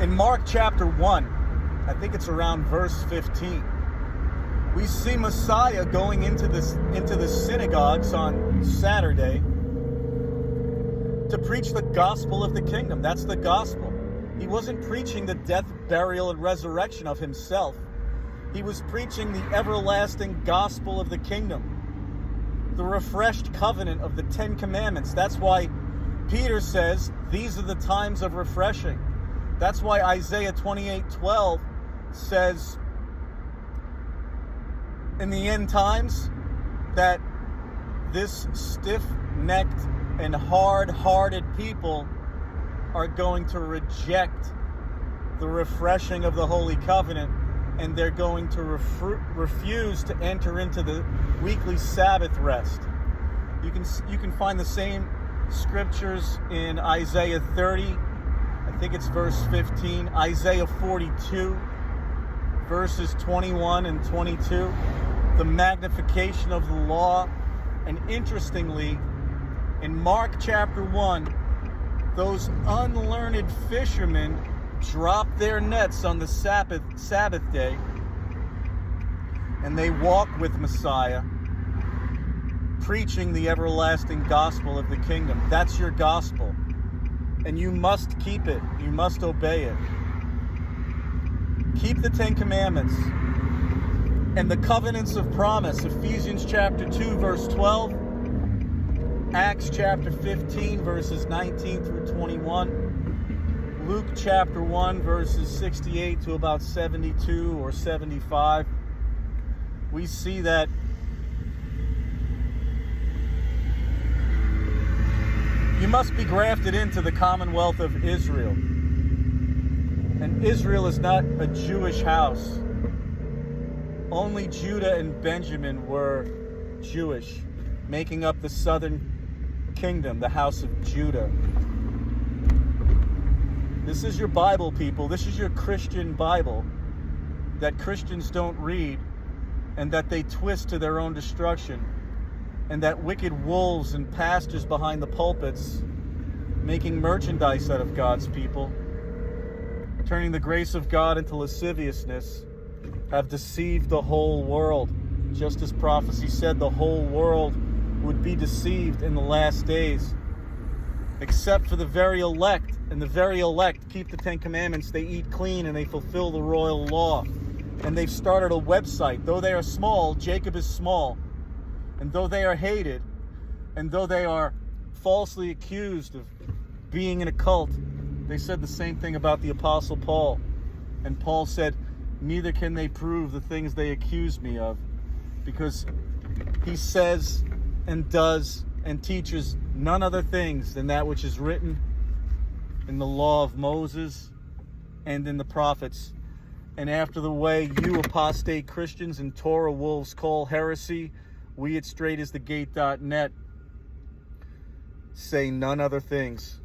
In Mark chapter 1, I think it's around verse 15, we see Messiah going into the synagogues on Saturday to preach the gospel of the kingdom. That's the gospel. He wasn't preaching the death, burial, and resurrection of himself. He was preaching the everlasting gospel of the kingdom, the refreshed covenant of the 10 Commandments. That's why Peter says these are the times of refreshing. That's why Isaiah 28:12 says in the end times that this stiff-necked and hard-hearted people are going to reject the refreshing of the Holy Covenant, and they're going to refuse to enter into the weekly Sabbath rest. You can find the same scriptures in Isaiah 30, I think it's verse 15, Isaiah 42, verses 21 and 22, the magnification of the law. And interestingly, in Mark chapter 1, those unlearned fishermen drop their nets on the Sabbath day, and they walk with Messiah, preaching the everlasting gospel of the kingdom. That's your gospel, and you must keep it. You must obey it. Keep the 10 Commandments and the covenants of promise. Ephesians chapter 2, verse 12. Acts chapter 15, verses 19 through 21. Luke chapter 1, verses 68 to about 72 or 75. We see that you must be grafted into the commonwealth of Israel. And Israel is not a Jewish house. Only Judah and Benjamin were Jewish, making up the southern kingdom, the house of Judah. This is your Bible, people. This is your Christian Bible that Christians don't read, and that they twist to their own destruction, and that wicked wolves and pastors behind the pulpits, making merchandise out of God's people, turning the grace of God into lasciviousness, have deceived the whole world. Just as prophecy said, the whole world would be deceived in the last days, except for the very elect. And the very elect keep the 10 Commandments, they eat clean, and they fulfill the royal law. And they've started a website. Though they are small, Jacob is small. And though they are hated, and though they are falsely accused of being in a cult, they said the same thing about the Apostle Paul. And Paul said, neither can they prove the things they accuse me of, because he says and does and teaches none other things than that which is written in the law of Moses and in the prophets. And after the way you apostate Christians and Torah wolves call heresy, we at straightasthegate.net say none other things.